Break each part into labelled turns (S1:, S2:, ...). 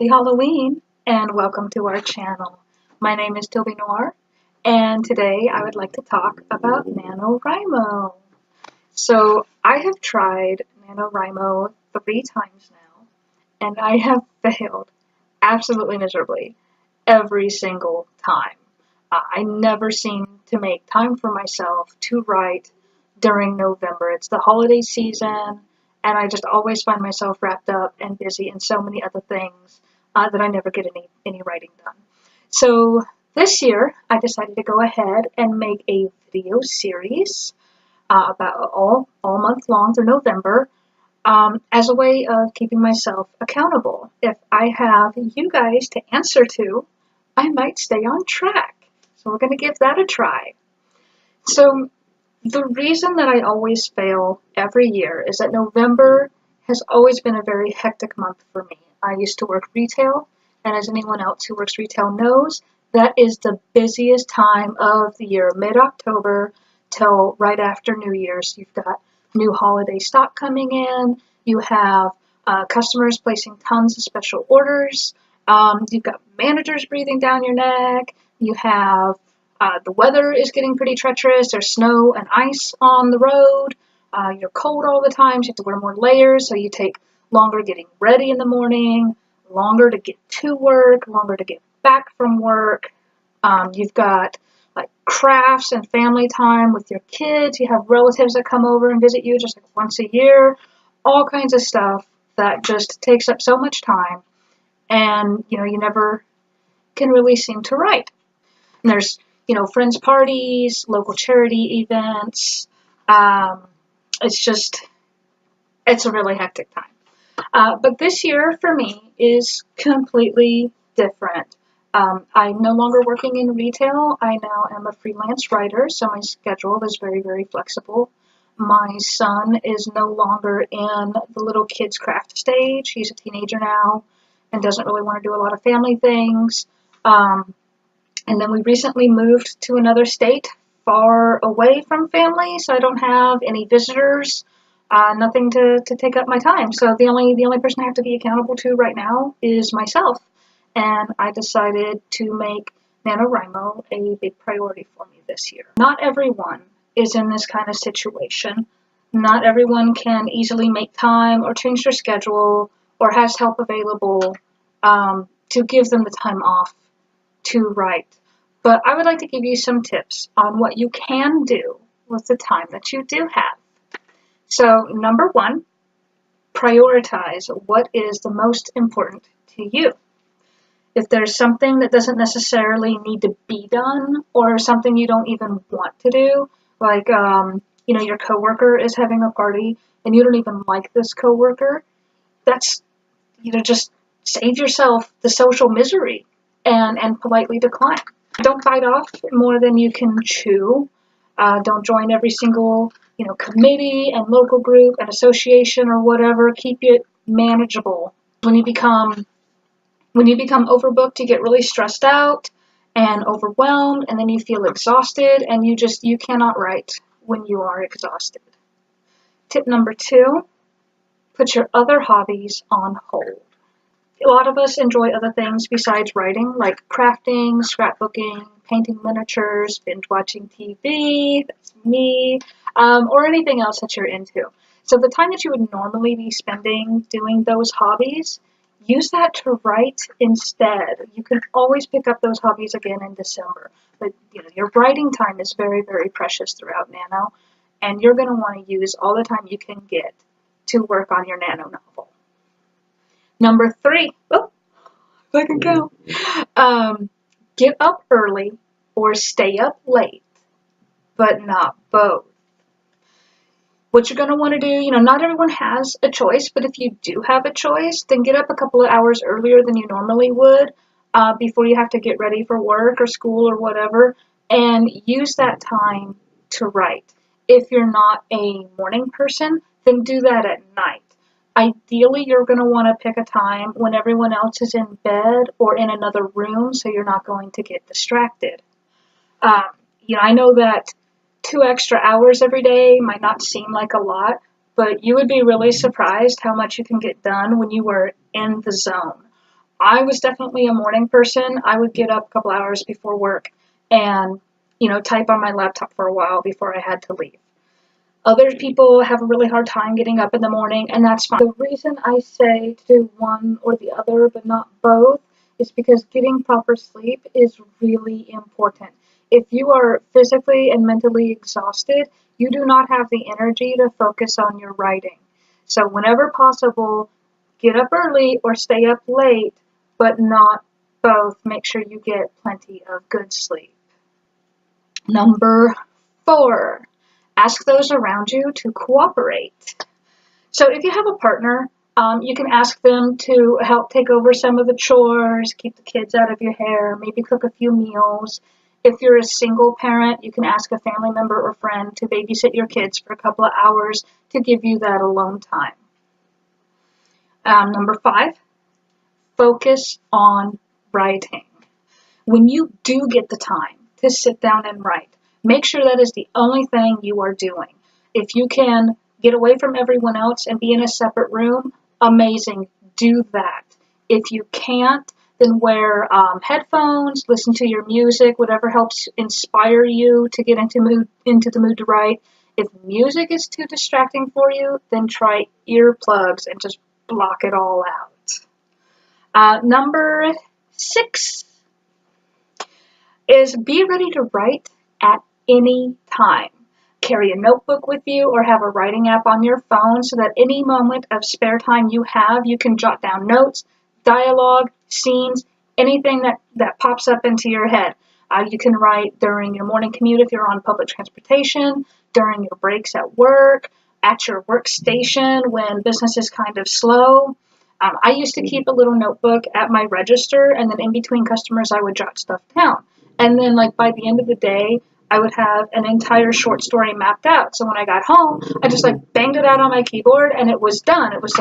S1: Happy Halloween and welcome to our channel. My name is Toby Noir and today I would like to talk about NaNoWriMo. So I have tried NaNoWriMo 3 times now and I have failed absolutely miserably every single time. I never seem to make time for myself to write during November. It's the holiday season and I just always find myself wrapped up and busy in so many other things that I never get any writing done. So this year, I decided to go ahead and make a video series about all month long through November as a way of keeping myself accountable. If I have you guys to answer to, I might stay on track. So we're going to give that a try. So the reason that I always fail every year is that November has always been a very hectic month for me. I used to work retail, and as anyone else who works retail knows, that is the busiest time of the year, mid-October till right after New Year's. You've got new holiday stock coming in, you have customers placing tons of special orders, you've got managers breathing down your neck, you have the weather is getting pretty treacherous. There's snow and ice on the road. You're cold all the time, so you have to wear more layers, so you take longer getting ready in the morning, longer to get to work, longer to get back from work. You've got like crafts and family time with your kids. You have relatives that come over and visit you just like once a year. All kinds of stuff that just takes up so much time, and you never can really seem to write. And there's friends' parties, local charity events. It's a really hectic time. But this year for me is completely different. I'm no longer working in retail. I now am a freelance writer, so my schedule is very, very flexible. My son is no longer in the little kids craft stage. He's a teenager now and doesn't really want to do a lot of family things. And then we recently moved to another state far away from family, so I don't have any visitors, nothing to take up my time. So the only person I have to be accountable to right now is myself. And I decided to make NaNoWriMo a big priority for me this year. Not everyone is in this kind of situation. Not everyone can easily make time or change their schedule or has help available to give them the time off to write. But I would like to give you some tips on what you can do with the time that you do have. So number one, prioritize what is the most important to you. If there's something that doesn't necessarily need to be done or something you don't even want to do, like your coworker is having a party and you don't even like this coworker, that's just save yourself the social misery and politely decline. Don't bite off more than you can chew. Don't join every single committee and local group and association or whatever. Keep it manageable. When you become overbooked, you get really stressed out and overwhelmed, and then you feel exhausted, and you cannot write when you are exhausted. Tip number 2, put your other hobbies on hold. A lot of us enjoy other things besides writing, like crafting, scrapbooking, painting miniatures, binge watching TV, that's me, or anything else that you're into. So the time that you would normally be spending doing those hobbies, use that to write instead. You can always pick up those hobbies again in December. But your writing time is very, very precious throughout Nano, and you're going to want to use all the time you can get to work on your Nano novel. Number 3, if I can go, get up early or stay up late, but not both. What you're going to want to do, not everyone has a choice, but if you do have a choice, then get up a couple of hours earlier than you normally would before you have to get ready for work or school or whatever, and use that time to write. If you're not a morning person, then do that at night. Ideally, you're going to want to pick a time when everyone else is in bed or in another room, so you're not going to get distracted. I know that 2 extra hours every day might not seem like a lot, but you would be really surprised how much you can get done when you are in the zone. I was definitely a morning person. I would get up a couple hours before work and, type on my laptop for a while before I had to leave. Other people have a really hard time getting up in the morning, and that's fine. The reason I say to do one or the other, but not both, is because getting proper sleep is really important. If you are physically and mentally exhausted, you do not have the energy to focus on your writing. So whenever possible, get up early or stay up late, but not both. Make sure you get plenty of good sleep. Number 4, ask those around you to cooperate. So if you have a partner, you can ask them to help take over some of the chores, keep the kids out of your hair, maybe cook a few meals. If you're a single parent, you can ask a family member or friend to babysit your kids for a couple of hours to give you that alone time. Number 5, focus on writing. When you do get the time to sit down and write, make sure that is the only thing you are doing. If you can get away from everyone else and be in a separate room, amazing, do that. If you can't, then wear headphones, listen to your music, whatever helps inspire you to get into the mood to write. If music is too distracting for you, then try earplugs and just block it all out. Number 6 is be ready to write at any time. Carry a notebook with you or have a writing app on your phone so that any moment of spare time you have, you can jot down notes, dialogue, scenes, anything that pops up into your head. You can write during your morning commute if you're on public transportation, during your breaks at work, at your workstation when business is kind of slow. I used to keep a little notebook at my register, and then in between customers, I would jot stuff down. And then, by the end of the day, I would have an entire short story mapped out. So when I got home, I just banged it out on my keyboard, and it was done. It was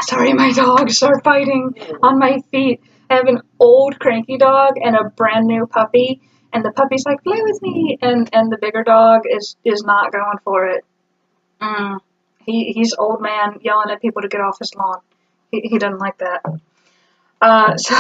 S1: sorry, my dogs are fighting on my feet. I have an old cranky dog and a brand new puppy, and the puppy's like, play with me, and the bigger dog is not going for it. He's old man yelling at people to get off his lawn. He doesn't like that. So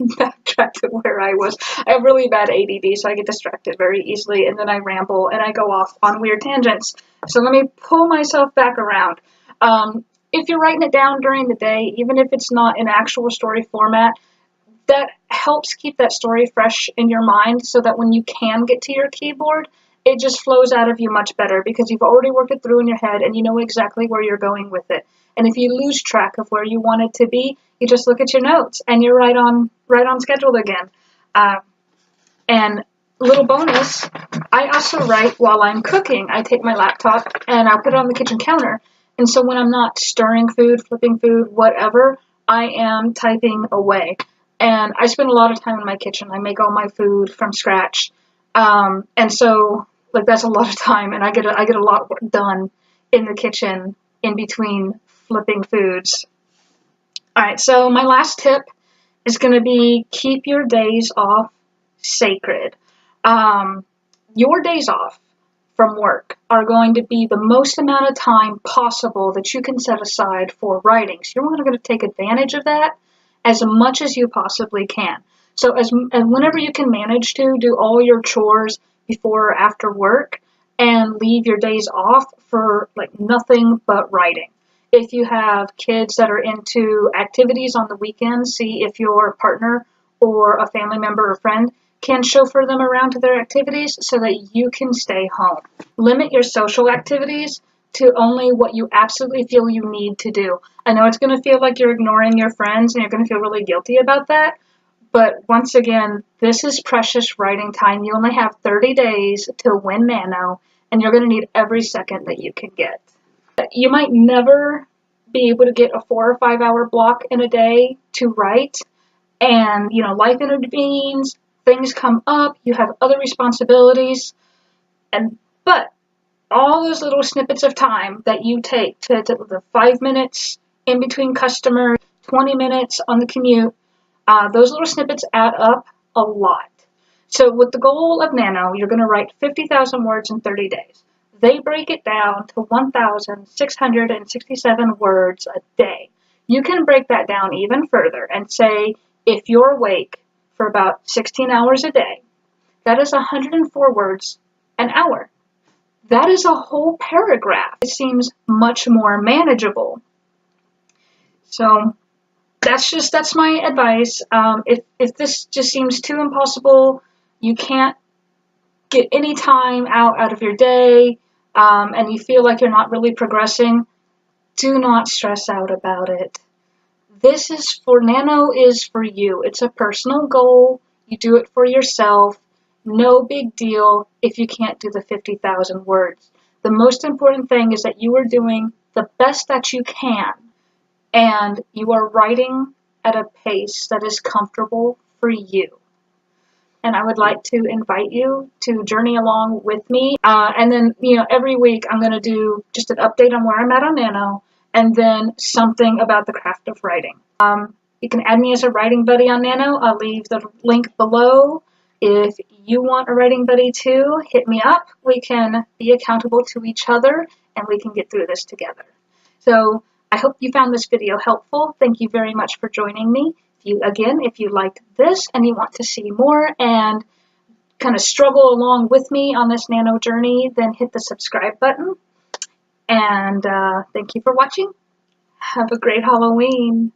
S1: backtrack to where I was. I have really bad ADD, so I get distracted very easily, and then I ramble and I go off on weird tangents. So let me pull myself back around. If you're writing it down during the day, even if it's not in actual story format, that helps keep that story fresh in your mind so that when you can get to your keyboard, it just flows out of you much better because you've already worked it through in your head and you know exactly where you're going with it. And if you lose track of where you want it to be, you just look at your notes and you're right on schedule again. And little bonus, I also write while I'm cooking. I take my laptop and I'll put it on the kitchen counter. And so when I'm not stirring food, flipping food, whatever, I am typing away. And I spend a lot of time in my kitchen. I make all my food from scratch. And so that's a lot of time, and I get a lot done in the kitchen in between flipping foods. All right, so my last tip is going to be keep your days off sacred. Your days off from work are going to be the most amount of time possible that you can set aside for writing. So you're going to take advantage of that as much as you possibly can. So and whenever you can manage to do all your chores before or after work and leave your days off for nothing but writing. If you have kids that are into activities on the weekends, see if your partner or a family member or friend can chauffeur them around to their activities so that you can stay home. Limit your social activities to only what you absolutely feel you need to do. I know it's going to feel like you're ignoring your friends and you're going to feel really guilty about that. But once again, this is precious writing time. You only have 30 days to win Nano, and you're going to need every second that you can get. You might never be able to get a 4 or 5 hour block in a day to write. And, life intervenes, things come up, you have other responsibilities. But all those little snippets of time that you take to the 5 minutes in between customers, 20 minutes on the commute, those little snippets add up a lot. So with the goal of Nano, you're going to write 50,000 words in 30 days. They break it down to 1,667 words a day. You can break that down even further and say if you're awake for about 16 hours a day, that is 104 words an hour. That is a whole paragraph. It seems much more manageable. So that's my advice. If this just seems too impossible, you can't get any time out of your day, and you feel like you're not really progressing, do not stress out about it. This is for Nano is for you. It's a personal goal. You do it for yourself. No big deal if you can't do the 50,000 words. The most important thing is that you are doing the best that you can, and you are writing at a pace that is comfortable for you. And I would like to invite you to journey along with me. And then, every week I'm going to do just an update on where I'm at on Nano, and then something about the craft of writing. You can add me as a writing buddy on Nano. I'll leave the link below. If you want a writing buddy too, hit me up. We can be accountable to each other, and we can get through this together. So I hope you found this video helpful. Thank you very much for joining me. If you liked this and you want to see more and kind of struggle along with me on this Nano journey, then hit the subscribe button. And thank you for watching. Have a great Halloween.